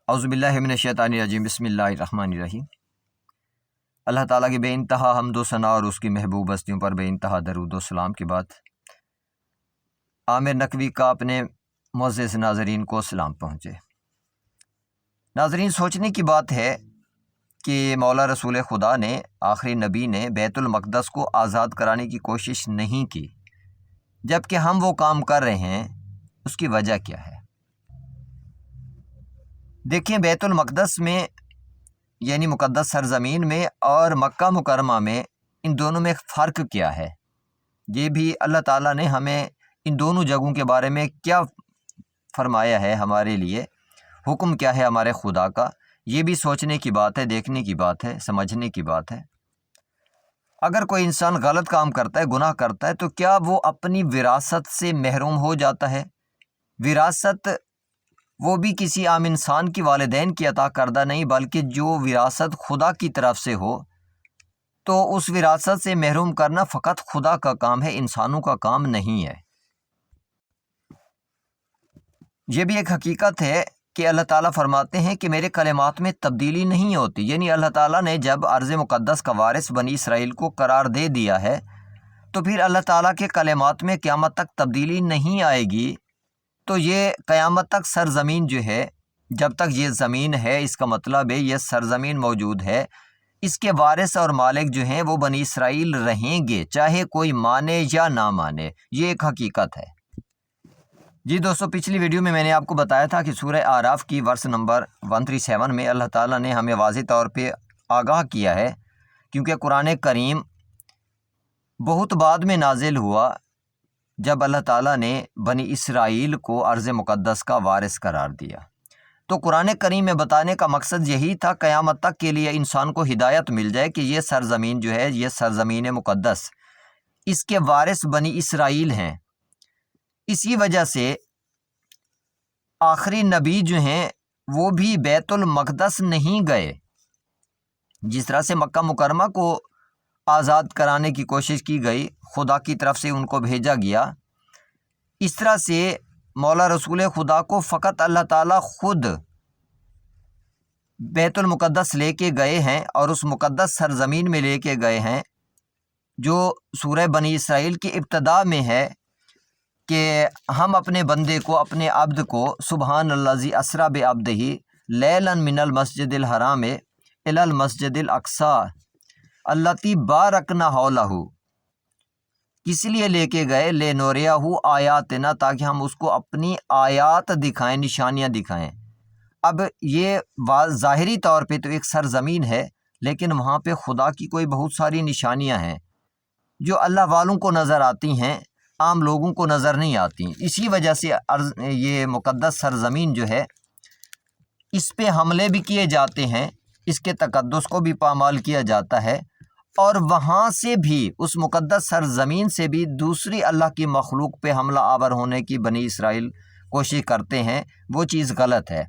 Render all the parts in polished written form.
اعوذ باللہ من الشیطان الرجیم بسم اللہ الرحمن الرحیم۔ اللہ تعالیٰ کی بے انتہا حمد و ثنا اور اس کی محبوب ہستیوں پر بے انتہا درود و سلام کے بعد عامر نقوی کا اپنے معزز ناظرین کو سلام پہنچے۔ ناظرین، سوچنے کی بات ہے کہ مولا رسول خدا نے، آخری نبی نے بیت المقدس کو آزاد کرانے کی کوشش نہیں کی، جبکہ ہم وہ کام کر رہے ہیں۔ اس کی وجہ کیا ہے؟ دیکھیں، بیت المقدس میں یعنی مقدس سرزمین میں اور مکہ مکرمہ میں ان دونوں میں فرق کیا ہے؟ یہ بھی اللہ تعالیٰ نے ہمیں ان دونوں جگہوں کے بارے میں کیا فرمایا ہے، ہمارے لیے حکم کیا ہے ہمارے خدا کا، یہ بھی سوچنے کی بات ہے، دیکھنے کی بات ہے، سمجھنے کی بات ہے۔ اگر کوئی انسان غلط کام کرتا ہے، گناہ کرتا ہے، تو کیا وہ اپنی وراثت سے محروم ہو جاتا ہے؟ وراثت وہ بھی کسی عام انسان کی والدین کی عطا کردہ نہیں، بلکہ جو وراثت خدا کی طرف سے ہو، تو اس وراثت سے محروم کرنا فقط خدا کا کام ہے، انسانوں کا کام نہیں ہے۔ یہ بھی ایک حقیقت ہے کہ اللہ تعالیٰ فرماتے ہیں کہ میرے کلمات میں تبدیلی نہیں ہوتی، یعنی اللہ تعالیٰ نے جب ارض مقدس کا وارث بنی اسرائیل کو قرار دے دیا ہے، تو پھر اللہ تعالیٰ کے کلمات میں قیامت تک تبدیلی نہیں آئے گی۔ تو یہ قیامت تک سرزمین جو ہے، جب تک یہ زمین ہے، اس کا مطلب ہے یہ سرزمین موجود ہے، اس کے وارث اور مالک جو ہیں وہ بنی اسرائیل رہیں گے، چاہے کوئی مانے یا نہ مانے۔ یہ ایک حقیقت ہے۔ جی دوستو، پچھلی ویڈیو میں نے آپ کو بتایا تھا کہ سورہ اعراف کی ورس نمبر 137 میں اللہ تعالیٰ نے ہمیں واضح طور پہ آگاہ کیا ہے، کیونکہ قرآن کریم بہت بعد میں نازل ہوا جب اللہ تعالیٰ نے بنی اسرائیل کو ارض مقدس کا وارث قرار دیا۔ تو قرآن کریم میں بتانے کا مقصد یہی تھا، قیامت تک کے لیے انسان کو ہدایت مل جائے کہ یہ سرزمین جو ہے، یہ سرزمین مقدس، اس کے وارث بنی اسرائیل ہیں۔ اسی وجہ سے آخری نبی جو ہیں وہ بھی بیت المقدس نہیں گئے۔ جس طرح سے مکہ مکرمہ کو آزاد کرانے کی کوشش کی گئی، خدا کی طرف سے ان کو بھیجا گیا، اس طرح سے مولا رسول خدا کو فقط اللہ تعالیٰ خود بیت المقدس لے کے گئے ہیں، اور اس مقدس سرزمین میں لے کے گئے ہیں جو سورہ بنی اسرائیل کی ابتدا میں ہے کہ ہم اپنے بندے کو، اپنے عبد کو، سبحان الذی اسریٰ بعبدہ لیلا من المسجد الحرام الی المسجد الاقصی التی بارکنا حولہ، کس لیے لے کے گئے؟ لنوریہ آیاتنا، تاکہ ہم اس کو اپنی آیات دکھائیں، نشانیاں دکھائیں۔ اب یہ ظاہری طور پہ تو ایک سرزمین ہے، لیکن وہاں پہ خدا کی کوئی بہت ساری نشانیاں ہیں جو اللہ والوں کو نظر آتی ہیں، عام لوگوں کو نظر نہیں آتی۔ اسی وجہ سے یہ مقدس سرزمین جو ہے، اس پہ حملے بھی کیے جاتے ہیں، اس کے تقدس کو بھی پامال کیا جاتا ہے، اور وہاں سے بھی، اس مقدس سرزمین سے بھی دوسری اللہ کی مخلوق پہ حملہ آور ہونے کی بنی اسرائیل کوشش کرتے ہیں۔ وہ چیز غلط ہے۔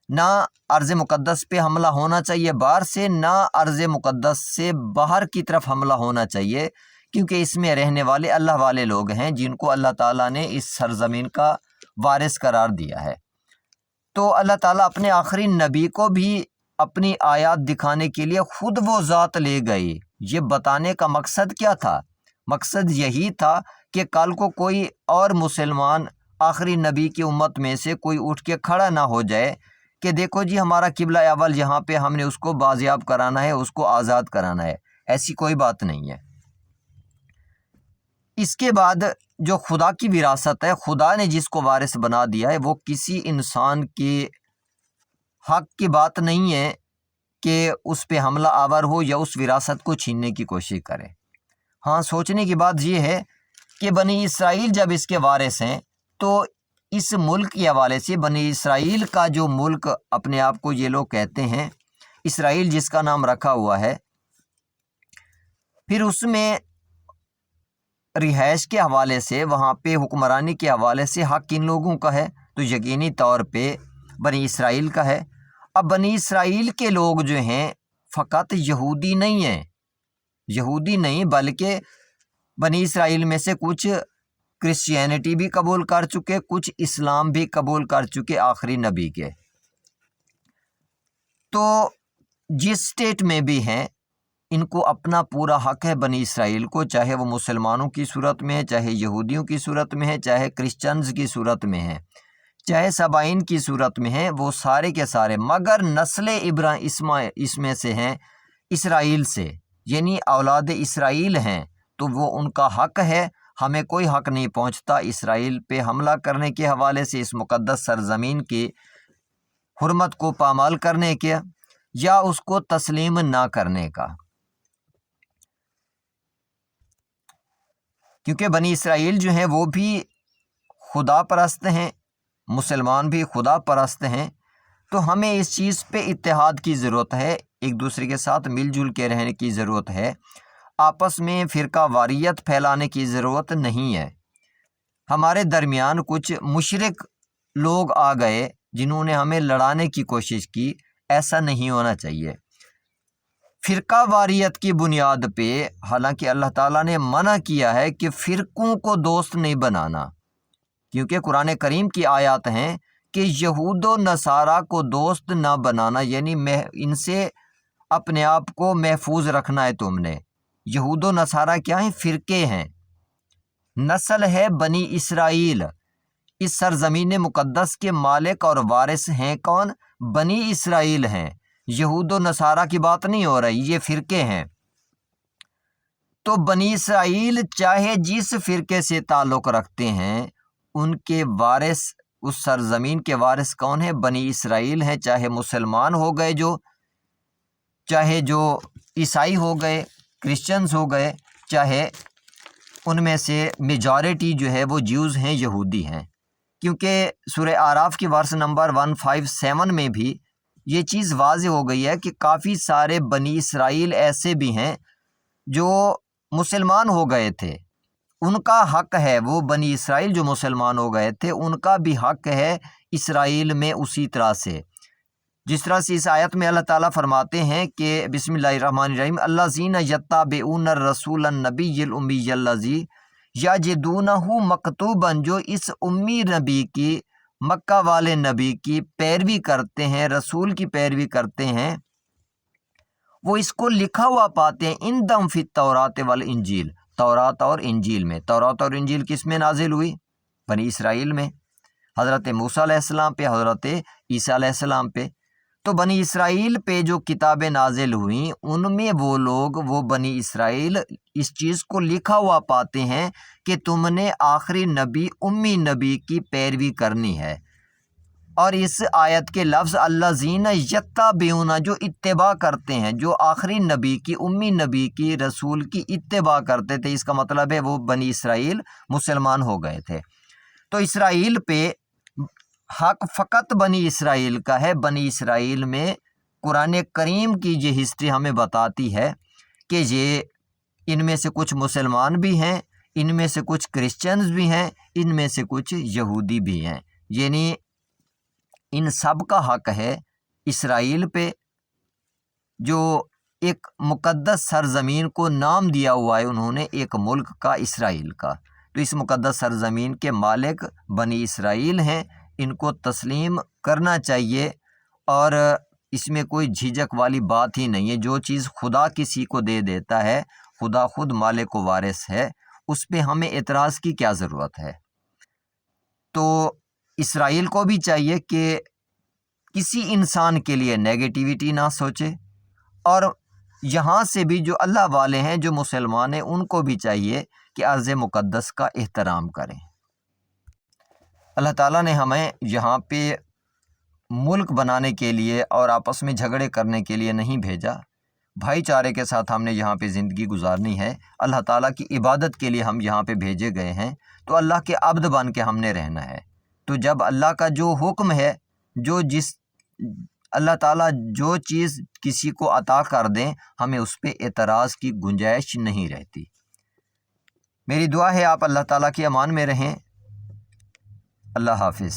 نہ ارض مقدس پہ حملہ ہونا چاہیے باہر سے، نہ ارض مقدس سے باہر کی طرف حملہ ہونا چاہیے، کیونکہ اس میں رہنے والے اللہ والے لوگ ہیں جن کو اللہ تعالیٰ نے اس سرزمین کا وارث قرار دیا ہے۔ تو اللہ تعالیٰ اپنے آخری نبی کو بھی اپنی آیات دکھانے کے لیے خود وہ ذات لے گئی۔ یہ بتانے کا مقصد کیا تھا؟ مقصد یہی تھا کہ کل کو کوئی اور مسلمان آخری نبی کی امت میں سے کوئی اٹھ کے کھڑا نہ ہو جائے کہ دیکھو جی، ہمارا قبلہ اول یہاں پہ، ہم نے اس کو بازیاب کرانا ہے، اس کو آزاد کرانا ہے۔ ایسی کوئی بات نہیں ہے۔ اس کے بعد جو خدا کی وراثت ہے، خدا نے جس کو وارث بنا دیا ہے، وہ کسی انسان کے حق کی بات نہیں ہے کہ اس پہ حملہ آور ہو یا اس وراثت کو چھیننے کی کوشش کرے۔ ہاں، سوچنے کی بات یہ ہے کہ بنی اسرائیل جب اس کے وارث ہیں، تو اس ملک کے حوالے سے بنی اسرائیل کا جو ملک اپنے آپ کو یہ لوگ کہتے ہیں، اسرائیل جس کا نام رکھا ہوا ہے، پھر اس میں رہائش کے حوالے سے، وہاں پہ حکمرانی کے حوالے سے حق کن لوگوں کا ہے؟ تو یقینی طور پہ بنی اسرائیل کا ہے۔ اب بنی اسرائیل کے لوگ جو ہیں فقط یہودی نہیں ہیں، یہودی نہیں، بلکہ بنی اسرائیل میں سے کچھ کرسچینٹی بھی قبول کر چکے، کچھ اسلام بھی قبول کر چکے آخری نبی کے۔ تو جس اسٹیٹ میں بھی ہیں ان کو اپنا پورا حق ہے بنی اسرائیل کو، چاہے وہ مسلمانوں کی صورت میں ہے، چاہے یہودیوں کی صورت میں ہے، چاہے کرسچنز کی صورت میں ہے، چاہے سبائین کی صورت میں ہیں، وہ سارے کے سارے، مگر نسل ابراہیم اس میں سے ہیں اسرائیل سے، یعنی اولاد اسرائیل ہیں، تو وہ ان کا حق ہے۔ ہمیں کوئی حق نہیں پہنچتا اسرائیل پہ حملہ کرنے کے حوالے سے، اس مقدس سرزمین کی حرمت کو پامال کرنے کے یا اس کو تسلیم نہ کرنے کا، کیونکہ بنی اسرائیل جو ہیں وہ بھی خدا پرست ہیں، مسلمان بھی خدا پرست ہیں، تو ہمیں اس چیز پہ اتحاد کی ضرورت ہے، ایک دوسرے کے ساتھ مل جل کے رہنے کی ضرورت ہے، آپس میں فرقہ واریت پھیلانے کی ضرورت نہیں ہے۔ ہمارے درمیان کچھ مشرک لوگ آ گئے جنہوں نے ہمیں لڑانے کی کوشش کی، ایسا نہیں ہونا چاہیے۔ فرقہ واریت کی بنیاد پہ، حالانکہ اللہ تعالیٰ نے منع کیا ہے کہ فرقوں کو دوست نہیں بنانا، کیونکہ قرآن کریم کی آیات ہیں کہ یہود و نصارہ کو دوست نہ بنانا، یعنی ان سے اپنے آپ کو محفوظ رکھنا ہے تم نے۔ یہود و نصارہ کیا ہیں؟ فرقے ہیں۔ نسل ہے بنی اسرائیل، اس سرزمین مقدس کے مالک اور وارث ہیں کون؟ بنی اسرائیل ہیں۔ یہود و نصارہ کی بات نہیں ہو رہی، یہ فرقے ہیں۔ تو بنی اسرائیل چاہے جس فرقے سے تعلق رکھتے ہیں، ان کے وارث، اس سرزمین کے وارث کون ہیں؟ بنی اسرائیل ہیں، چاہے مسلمان ہو گئے جو، چاہے جو عیسائی ہو گئے، کرسچنز ہو گئے، چاہے ان میں سے میجارٹی جو ہے وہ جیوز ہیں، یہودی ہیں، کیونکہ سورہ اعراف کی ورس نمبر 157 میں بھی یہ چیز واضح ہو گئی ہے کہ کافی سارے بنی اسرائیل ایسے بھی ہیں جو مسلمان ہو گئے تھے، ان کا حق ہے، وہ بنی اسرائیل جو مسلمان ہو گئے تھے ان کا بھی حق ہے اسرائیل میں، اسی طرح سے جس طرح سے اس آیت میں اللہ تعالیٰ فرماتے ہیں کہ بسم اللہ الرحمن الرحیم، الذین یتبعون الرسول النبی الامی الذی یجدونہ مکتوبا، جو اس امی نبی کی، مکہ والے نبی کی پیروی کرتے ہیں، رسول کی پیروی کرتے ہیں، وہ اس کو لکھا ہوا پاتے ہیں عندہم فی التوراۃ والانجیل، تورات اور انجیل میں۔ تورات اور انجیل کس میں نازل ہوئی؟ بنی اسرائیل میں، حضرت موسیٰ علیہ السلام پہ، حضرت عیسیٰ علیہ السلام پہ۔ تو بنی اسرائیل پہ جو کتابیں نازل ہوئیں ان میں وہ لوگ، وہ بنی اسرائیل اس چیز کو لکھا ہوا پاتے ہیں کہ تم نے آخری نبی، امی نبی کی پیروی کرنی ہے۔ اور اس آیت کے لفظ الذین یتبعون، جو اتباع کرتے ہیں، جو آخری نبی کی، امی نبی کی، رسول کی اتباع کرتے تھے، اس کا مطلب ہے وہ بنی اسرائیل مسلمان ہو گئے تھے۔ تو اسرائیل پہ حق فقط بنی اسرائیل کا ہے۔ بنی اسرائیل میں قرآن کریم کی یہ ہسٹری ہمیں بتاتی ہے کہ یہ ان میں سے کچھ مسلمان بھی ہیں، ان میں سے کچھ کرسچنز بھی ہیں، ان میں سے کچھ یہودی بھی ہیں، یعنی ان سب کا حق ہے اسرائیل پہ، جو ایک مقدس سرزمین کو نام دیا ہوا ہے انہوں نے ایک ملک کا، اسرائیل کا۔ تو اس مقدس سرزمین کے مالک بنی اسرائیل ہیں، ان کو تسلیم کرنا چاہیے، اور اس میں کوئی جھجک والی بات ہی نہیں ہے۔ جو چیز خدا کسی کو دے دیتا ہے، خدا خود مالک و وارث ہے، اس پہ ہمیں اعتراض کی کیا ضرورت ہے؟ تو اسرائیل کو بھی چاہیے کہ کسی انسان کے لیے نیگیٹیوٹی نہ سوچے، اور یہاں سے بھی جو اللہ والے ہیں، جو مسلمان ہیں، ان کو بھی چاہیے کہ ارض مقدس کا احترام کریں۔ اللہ تعالیٰ نے ہمیں یہاں پہ ملک بنانے کے لیے اور آپس میں جھگڑے کرنے کے لیے نہیں بھیجا، بھائی چارے کے ساتھ ہم نے یہاں پہ زندگی گزارنی ہے۔ اللہ تعالیٰ کی عبادت کے لیے ہم یہاں پہ بھیجے گئے ہیں، تو اللہ کے عبد بن کے ہم نے رہنا ہے۔ تو جب اللہ کا جو حکم ہے، اللہ تعالیٰ جو چیز کسی کو عطا کر دیں، ہمیں اس پہ اعتراض کی گنجائش نہیں رہتی۔ میری دعا ہے آپ اللہ تعالیٰ کی امان میں رہیں۔ اللہ حافظ۔